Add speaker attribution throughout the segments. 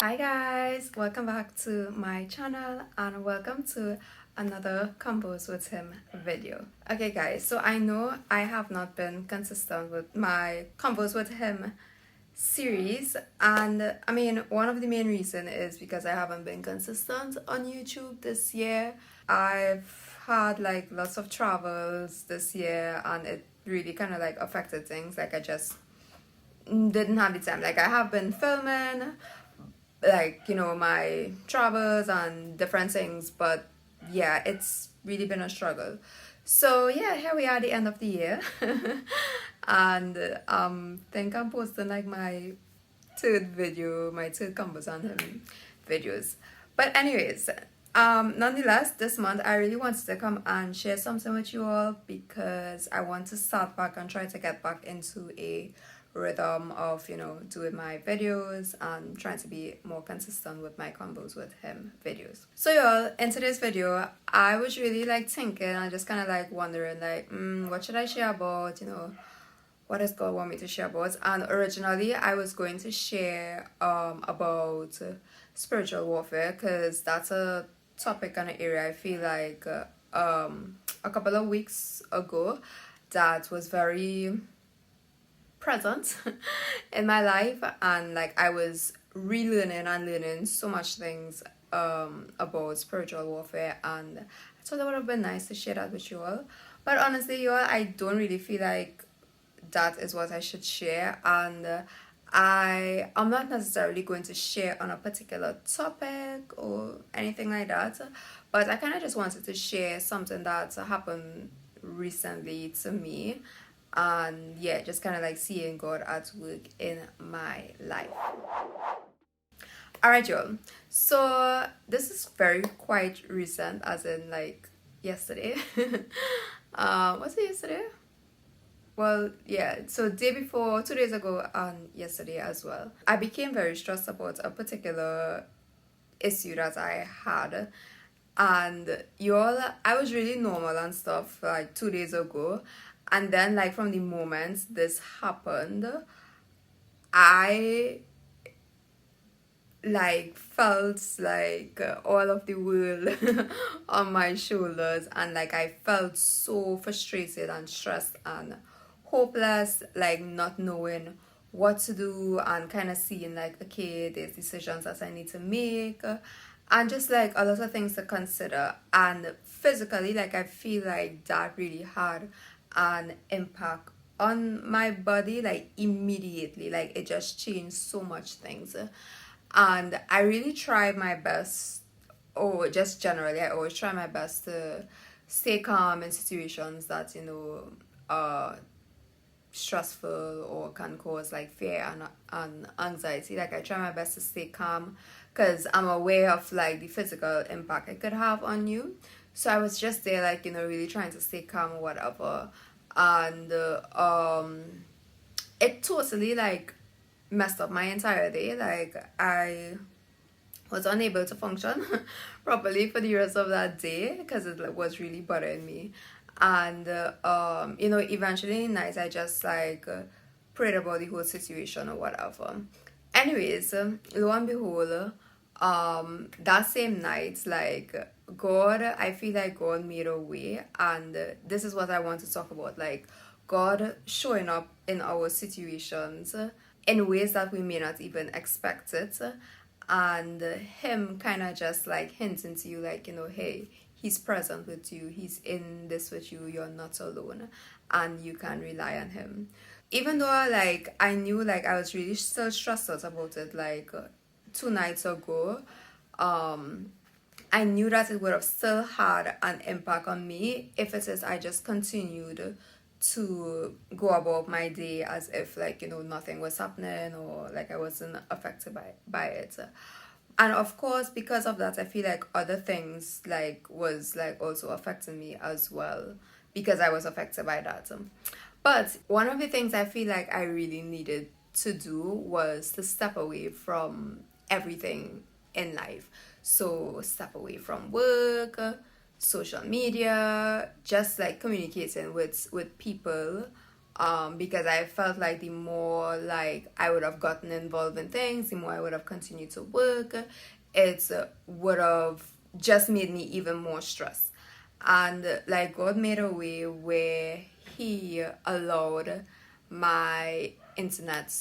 Speaker 1: Hi guys, welcome back to my channel and welcome to another Convos with him video. Okay guys, so I know I have not been consistent with my Convos with him series, and I mean one of the main reason is because I haven't been consistent on YouTube this year. I've had like lots of travels this year and it really kind of like affected things. Like I just didn't have the time. Like I have been filming like my travels and different things, but yeah, it's really been a struggle. So yeah, here we are at the end of the year. And think I'm posting like my third combos on him videos. But anyways, nonetheless, this month I really wanted to come and share something with you all because I want to start back and try to get back into a rhythm of doing my videos and trying to be more consistent with my combos with him videos. So y'all, in today's video I was really like thinking and just kind of like wondering like what should I share about, what does God want me to share about. And originally I was going to share about spiritual warfare because that's a topic and an area I feel like a couple of weeks ago that was very present in my life, and like I was relearning and learning so much things about spiritual warfare, and I thought it would have been nice to share that with you all. But honestly y'all, I don't really feel like that is what I should share, and I'm not necessarily going to share on a particular topic or anything like that, but I kind of just wanted to share something that happened recently to me, and yeah, just kind of like seeing God at work in my life. All right, y'all. So this is very quite recent, as in like yesterday. Was it yesterday? Well, yeah, so day before, 2 days ago, and yesterday as well, I became very stressed about a particular issue that I had. And y'all, I was really normal and stuff like 2 days ago. And then, like, from the moment this happened, I like felt like all of the world on my shoulders, and like I felt so frustrated and stressed and hopeless, like not knowing what to do and kind of seeing like, okay, there's decisions that I need to make, and just like a lot of things to consider. And physically, like I feel like that really had an impact on my body, like immediately, like it just changed so much things. And I really try my best, or just generally I always try my best to stay calm in situations that are stressful or can cause like fear and anxiety. Like I try my best to stay calm because I'm aware of like the physical impact it could have on you. So I was just there like really trying to stay calm or whatever. And it totally like messed up my entire day. Like I was unable to function properly for the rest of that day because it was really bothering me. And eventually in the night I just like prayed about the whole situation or whatever. Anyways, lo and behold, that same night, like God, I feel like God made a way, and this is what I want to talk about. Like God showing up in our situations in ways that we may not even expect it, and him kind of just like hinting to you like, hey, he's present with you, he's in this with you, you're not alone, and you can rely on him. Even though like I knew like I was really still stressed out about it, like 2 nights ago, I knew that it would have still had an impact on me if it is I just continued to go about my day as if like nothing was happening, or like I wasn't affected by it. And of course because of that I feel like other things like was like also affecting me as well, because I was affected by that. But one of the things I feel like I really needed to do was to step away from everything in life. So step away from work, social media, just like communicating with people because I felt like the more like I would have gotten involved in things, the more I would have continued to work, it would have just made me even more stressed. And like God made a way where He allowed my internet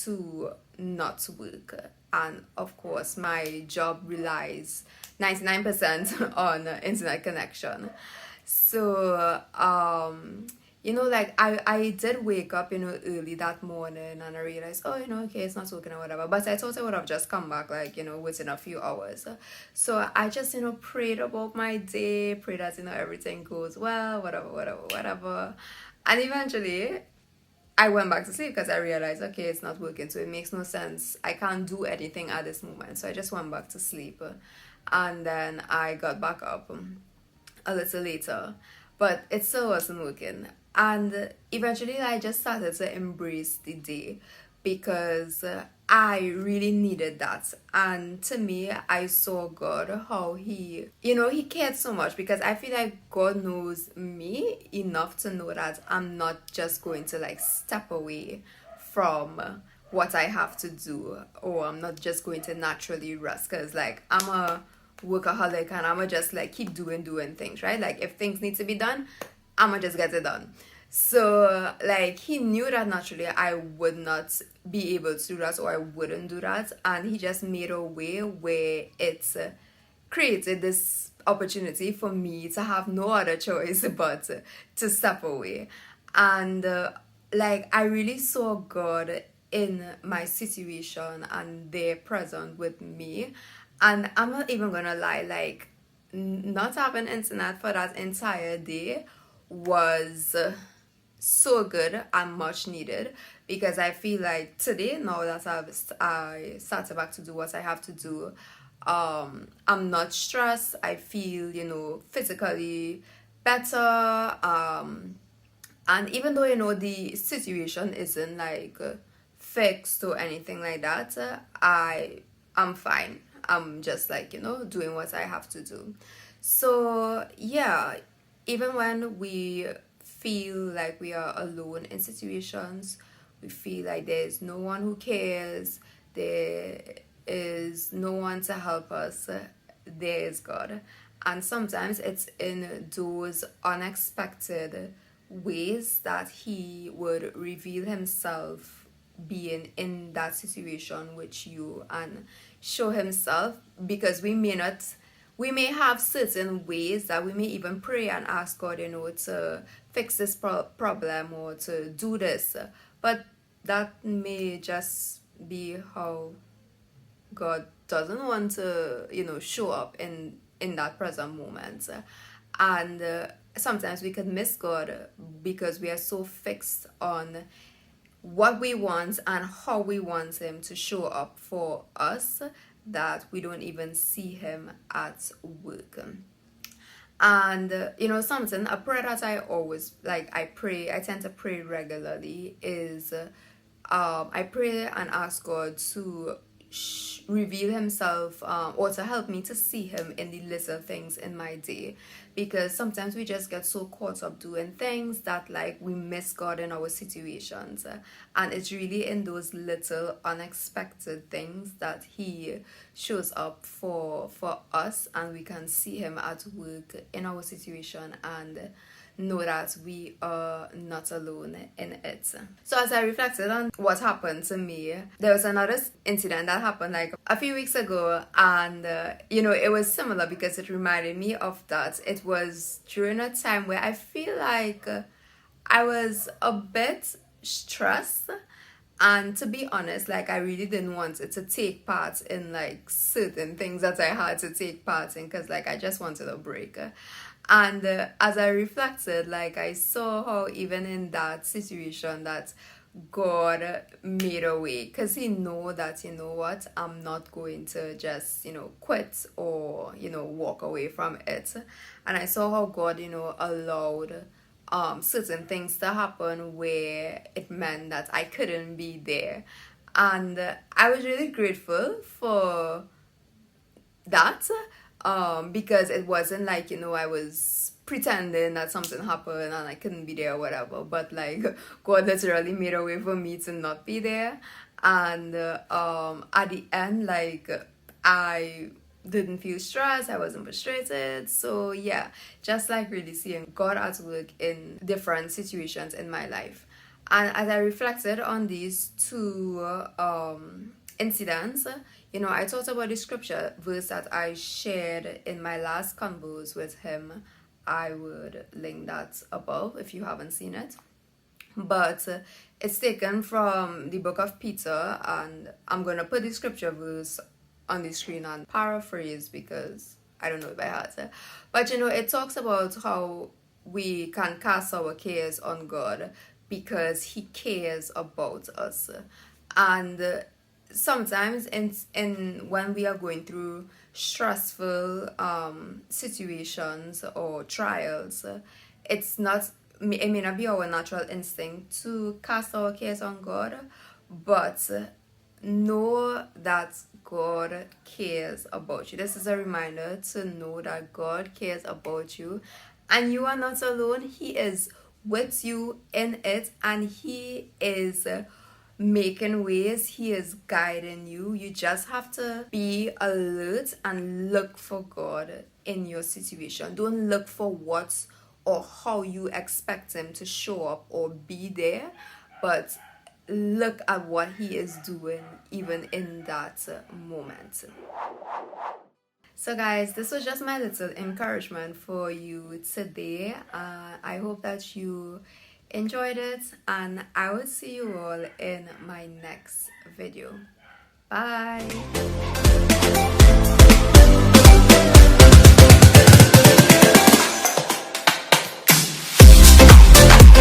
Speaker 1: to not work. And of course, my job relies 99% on internet connection. So, like I did wake up, early that morning, and I realized, oh, okay, it's not working or whatever. But I thought I would have just come back, like, within a few hours. So I just, prayed about my day, prayed that, everything goes well, whatever, whatever, whatever. And eventually, I went back to sleep because I realized, okay, it's not working, so it makes no sense. I can't do anything at this moment. So I just went back to sleep. And then I got back up a little later, but it still wasn't working. And eventually, I just started to embrace the day because I really needed that. And to me, I saw God, how He cared so much, because I feel like God knows me enough to know that I'm not just going to like step away from what I have to do, or I'm not just going to naturally rest, because like I'm a workaholic and I'ma just like keep doing things, right? Like if things need to be done, I'ma just get it done. So like He knew that naturally I would not be able to do that, or I wouldn't do that, and He just made a way where it's created this opportunity for me to have no other choice but to step away. And like I really saw God in my situation and they're present with me. And I'm not even gonna lie, like not having internet for that entire day was so good and much needed, because I feel like today, now that I started back to do what I have to do, I'm not stressed. I feel, physically better. And even though, the situation isn't like fixed or anything like that, I'm fine. I'm just like, doing what I have to do. So yeah, even when we feel like we are alone in situations, we feel like there's no one who cares, there is no one to help us, there is God. And sometimes it's in those unexpected ways that He would reveal Himself, being in that situation with you, and show Himself, because we may have certain ways that we may even pray and ask God, to fix this problem or to do this, but that may just be how God doesn't want to, show up in that present moment. And sometimes we could miss God because we are so fixed on what we want and how we want Him to show up for us that we don't even see Him at work. And something, a prayer that I always I tend to pray regularly is I pray and ask God to reveal Himself, or to help me to see Him in the little things in my day, because sometimes we just get so caught up doing things that like we miss God in our situations, and it's really in those little unexpected things that He shows up for us, and we can see Him at work in our situation and know that we are not alone in it. So as I reflected on what happened to me, there was another incident that happened like a few weeks ago, and it was similar because it reminded me of that. It was during a time where I feel like I was a bit stressed, and to be honest, like I really didn't want it to take part in like certain things that I had to take part in, because like I just wanted a break. And as I reflected, like I saw how even in that situation that God made a way, because He know that, what, I'm not going to just quit or walk away from it. And I saw how God allowed certain things to happen where it meant that I couldn't be there. And I was really grateful for that, because it wasn't like I was pretending that something happened and I couldn't be there or whatever, but like God literally made a way for me to not be there. And at the end, like, I didn't feel stressed, I wasn't frustrated. So yeah, just like really seeing God at work in different situations in my life. And as I reflected on these two incidents, you know, I thought about the scripture verse that I shared in my last convos with him. I would link that above if you haven't seen it. But it's taken from the book of Peter, and I'm going to put the scripture verse on the screen and paraphrase because I don't know it by heart. But you know, it talks about how we can cast our cares on God because he cares about us. And sometimes in when we are going through stressful situations or trials, it may not be our natural instinct to cast our cares on God, but know that God cares about you. This is a reminder to know that God cares about you and you are not alone. He is with you in it, and he is making ways, he is guiding you. You just have to be alert and look for God in your situation. Don't look for what or how you expect him to show up or be there, but look at what he is doing even in that moment. So guys, this was just my little encouragement for you today. I hope that you enjoyed it, and I will see you all in my next video. Bye.